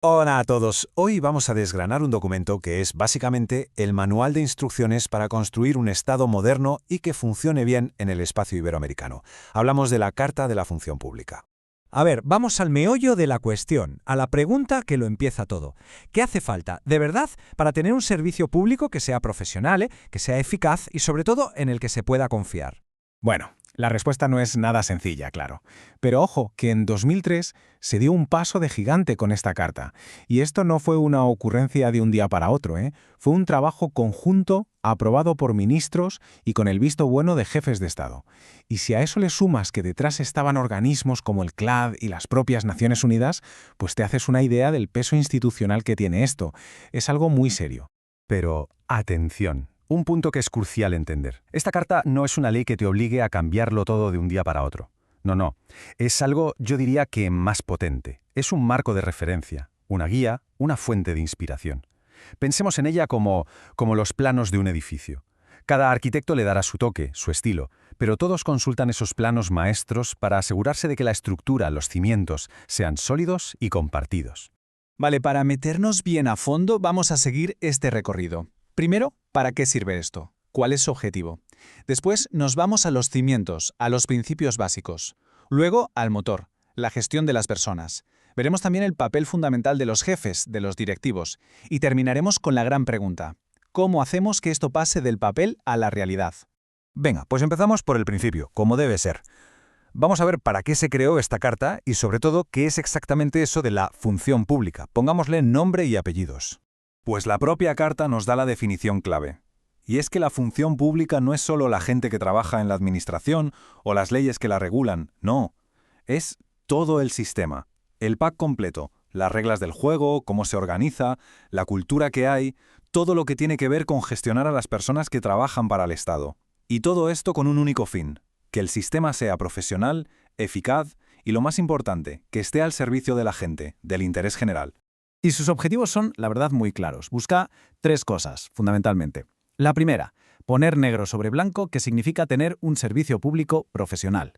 Hola a todos. Hoy vamos a desgranar un documento que es básicamente el manual de instrucciones para construir un Estado moderno y que funcione bien en el espacio iberoamericano. Hablamos de la Carta de la Función Pública. A ver, vamos al meollo de la cuestión, a la pregunta que lo empieza todo. ¿Qué hace falta, de verdad, para tener un servicio público que sea profesional, que sea eficaz y sobre todo en el que se pueda confiar? Bueno, la respuesta no es nada sencilla, claro. Pero ojo, que en 2003 se dio un paso de gigante con esta carta. Y esto no fue una ocurrencia de un día para otro, ¿eh? Fue un trabajo conjunto aprobado por ministros y con el visto bueno de jefes de Estado. Y si a eso le sumas que detrás estaban organismos como el CLAD y las propias Naciones Unidas, pues te haces una idea del peso institucional que tiene esto. Es algo muy serio. Pero, atención, un punto que es crucial entender. Esta carta no es una ley que te obligue a cambiarlo todo de un día para otro. No. Es algo, yo diría que más potente. Es un marco de referencia, una guía, una fuente de inspiración. Pensemos en ella como los planos de un edificio. Cada arquitecto le dará su toque, su estilo, pero todos consultan esos planos maestros para asegurarse de que la estructura, los cimientos, sean sólidos y compartidos. Vale, para meternos bien a fondo vamos a seguir este recorrido. Primero, ¿para qué sirve esto? ¿Cuál es su objetivo? Después nos vamos a los cimientos, a los principios básicos. Luego, al motor, la gestión de las personas. Veremos también el papel fundamental de los jefes, de los directivos. Y terminaremos con la gran pregunta. ¿Cómo hacemos que esto pase del papel a la realidad? Venga, pues empezamos por el principio, como debe ser. Vamos a ver para qué se creó esta carta y sobre todo qué es exactamente eso de la función pública. Pongámosle nombre y apellidos. Pues la propia carta nos da la definición clave. Y es que la función pública no es solo la gente que trabaja en la administración o las leyes que la regulan, no. Es todo el sistema, el pack completo, las reglas del juego, cómo se organiza, la cultura que hay, todo lo que tiene que ver con gestionar a las personas que trabajan para el Estado. Y todo esto con un único fin, que el sistema sea profesional, eficaz y, lo más importante, que esté al servicio de la gente, del interés general. Y sus objetivos son, la verdad, muy claros. Busca tres cosas, fundamentalmente. La primera, poner negro sobre blanco, que significa tener un servicio público profesional.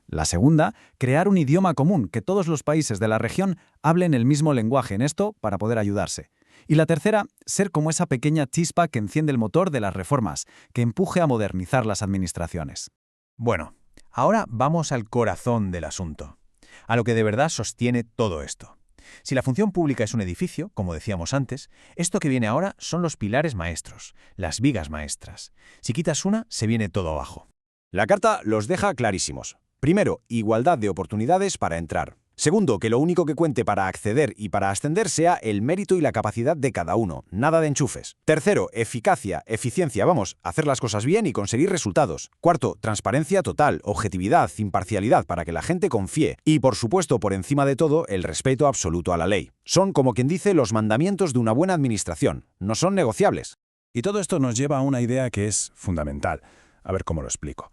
La segunda, crear un idioma común, que todos los países de la región hablen el mismo lenguaje en esto para poder ayudarse. Y la tercera, ser como esa pequeña chispa que enciende el motor de las reformas, que empuje a modernizar las administraciones. Bueno, ahora vamos al corazón del asunto, a lo que de verdad sostiene todo esto. Si la función pública es un edificio, como decíamos antes, esto que viene ahora son los pilares maestros, las vigas maestras. Si quitas una, se viene todo abajo. La carta los deja clarísimos. Primero, igualdad de oportunidades para entrar. Segundo, que lo único que cuente para acceder y para ascender sea el mérito y la capacidad de cada uno, nada de enchufes. Tercero, eficacia, eficiencia, hacer las cosas bien y conseguir resultados. Cuarto, transparencia total, objetividad, imparcialidad para que la gente confíe. Y, por supuesto, por encima de todo, el respeto absoluto a la ley. Son, como quien dice, los mandamientos de una buena administración. No son negociables. Y todo esto nos lleva a una idea que es fundamental. A ver cómo lo explico.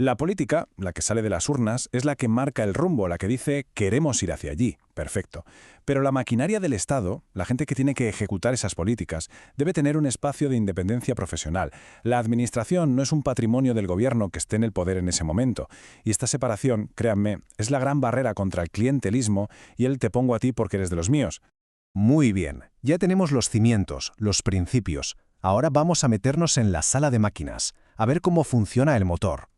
La política, la que sale de las urnas, es la que marca el rumbo, la que dice queremos ir hacia allí. Perfecto. Pero la maquinaria del Estado, la gente que tiene que ejecutar esas políticas, debe tener un espacio de independencia profesional. La administración no es un patrimonio del gobierno que esté en el poder en ese momento. Y esta separación, créanme, es la gran barrera contra el clientelismo y el te pongo a ti porque eres de los míos. Muy bien, ya tenemos los cimientos, los principios. Ahora vamos a meternos en la sala de máquinas, a ver cómo funciona el motor.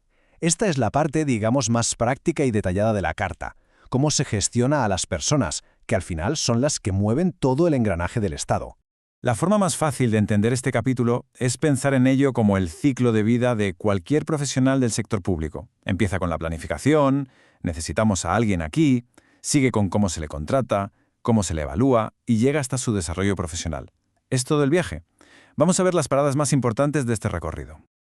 Esta es la parte, digamos, más práctica y detallada de la carta. Cómo se gestiona a las personas, que al final son las que mueven todo el engranaje del Estado. La forma más fácil de entender este capítulo es pensar en ello como el ciclo de vida de cualquier profesional del sector público. Empieza con la planificación, necesitamos a alguien aquí, sigue con cómo se le contrata, cómo se le evalúa y llega hasta su desarrollo profesional. ¿Es todo el viaje? Vamos a ver las paradas más importantes de este recorrido.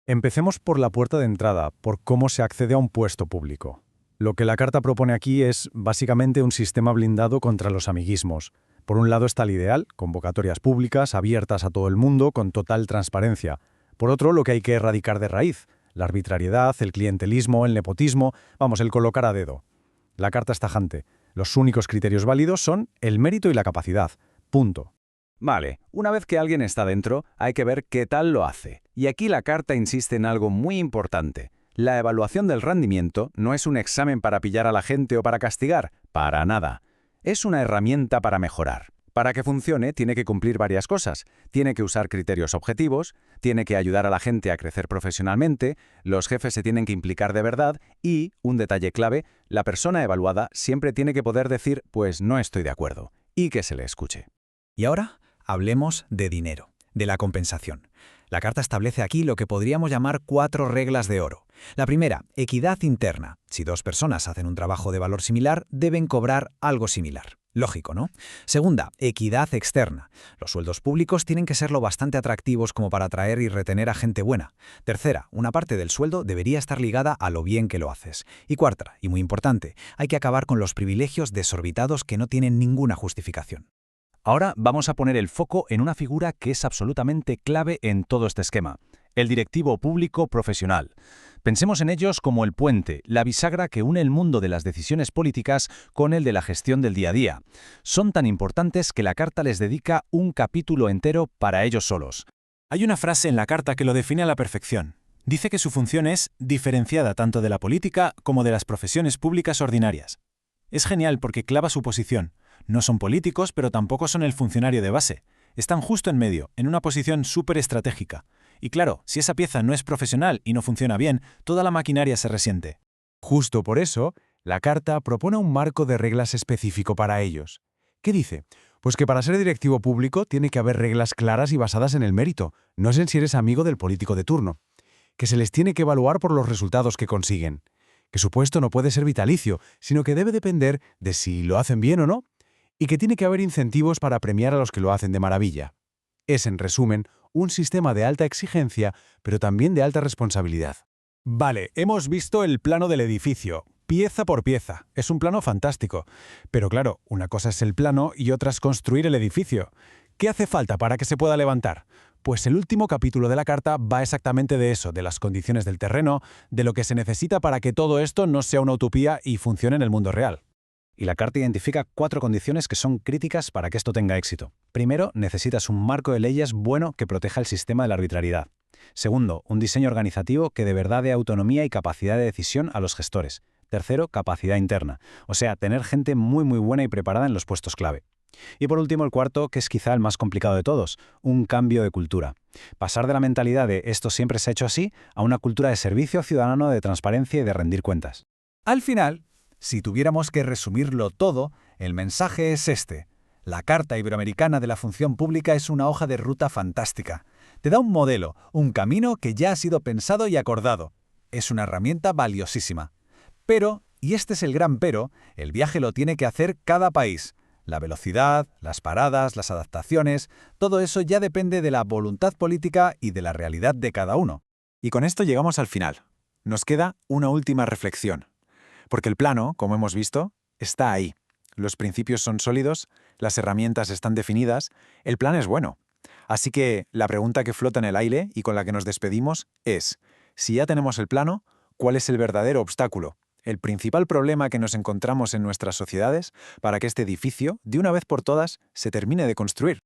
Empecemos por la puerta de entrada, por cómo se accede a un puesto público. Lo que la carta propone aquí es básicamente un sistema blindado contra los amiguismos. Por un lado está el ideal, convocatorias públicas abiertas a todo el mundo con total transparencia. Por otro, lo que hay que erradicar de raíz, la arbitrariedad, el clientelismo, el nepotismo, el colocar a dedo. La carta es tajante. Los únicos criterios válidos son el mérito y la capacidad. Punto. Vale, una vez que alguien está dentro, hay que ver qué tal lo hace. Y aquí la carta insiste en algo muy importante. La evaluación del rendimiento no es un examen para pillar a la gente o para castigar, para nada. Es una herramienta para mejorar. Para que funcione, tiene que cumplir varias cosas. Tiene que usar criterios objetivos, tiene que ayudar a la gente a crecer profesionalmente, los jefes se tienen que implicar de verdad y, un detalle clave, la persona evaluada siempre tiene que poder decir, pues no estoy de acuerdo, y que se le escuche. Y ahora hablemos de dinero, de la compensación. La carta establece aquí lo que podríamos llamar 4 reglas de oro. La primera, equidad interna. Si 2 personas hacen un trabajo de valor similar, deben cobrar algo similar. Lógico, ¿no? Segunda, equidad externa. Los sueldos públicos tienen que ser lo bastante atractivos como para atraer y retener a gente buena. Tercera, una parte del sueldo debería estar ligada a lo bien que lo haces. Y cuarta, y muy importante, hay que acabar con los privilegios desorbitados que no tienen ninguna justificación. Ahora vamos a poner el foco en una figura que es absolutamente clave en todo este esquema, el directivo público profesional. Pensemos en ellos como el puente, la bisagra que une el mundo de las decisiones políticas con el de la gestión del día a día. Son tan importantes que la carta les dedica un capítulo entero para ellos solos. Hay una frase en la carta que lo define a la perfección. Dice que su función es diferenciada tanto de la política como de las profesiones públicas ordinarias. Es genial porque clava su posición. No son políticos, pero tampoco son el funcionario de base. Están justo en medio, en una posición súper estratégica. Y claro, si esa pieza no es profesional y no funciona bien, toda la maquinaria se resiente. Justo por eso, la carta propone un marco de reglas específico para ellos. ¿Qué dice? Pues que para ser directivo público tiene que haber reglas claras y basadas en el mérito, no es en si eres amigo del político de turno. Que se les tiene que evaluar por los resultados que consiguen. Que su puesto no puede ser vitalicio, sino que debe depender de si lo hacen bien o no. Y que tiene que haber incentivos para premiar a los que lo hacen de maravilla. Es, en resumen, un sistema de alta exigencia, pero también de alta responsabilidad. Vale, hemos visto el plano del edificio, pieza por pieza. Es un plano fantástico. Pero claro, una cosa es el plano y otra es construir el edificio. ¿Qué hace falta para que se pueda levantar? Pues el último capítulo de la carta va exactamente de eso, de las condiciones del terreno, de lo que se necesita para que todo esto no sea una utopía y funcione en el mundo real. Y la carta identifica 4 condiciones que son críticas para que esto tenga éxito. Primero, necesitas un marco de leyes bueno que proteja el sistema de la arbitrariedad. Segundo, un diseño organizativo que de verdad dé autonomía y capacidad de decisión a los gestores. Tercero, capacidad interna, o sea, tener gente muy buena y preparada en los puestos clave. Y por último, el cuarto, que es quizá el más complicado de todos, un cambio de cultura. Pasar de la mentalidad de esto siempre se ha hecho así a una cultura de servicio ciudadano, de transparencia y de rendir cuentas. Al final, si tuviéramos que resumirlo todo, el mensaje es este. La Carta Iberoamericana de la Función Pública es una hoja de ruta fantástica. Te da un modelo, un camino que ya ha sido pensado y acordado. Es una herramienta valiosísima. Pero, y este es el gran pero, el viaje lo tiene que hacer cada país. La velocidad, las paradas, las adaptaciones, todo eso ya depende de la voluntad política y de la realidad de cada uno. Y con esto llegamos al final. Nos queda una última reflexión. Porque el plano, como hemos visto, está ahí. Los principios son sólidos, las herramientas están definidas, el plan es bueno. Así que la pregunta que flota en el aire y con la que nos despedimos es, si ya tenemos el plano, ¿cuál es el verdadero obstáculo? El principal problema que nos encontramos en nuestras sociedades para que este edificio, de una vez por todas, se termine de construir.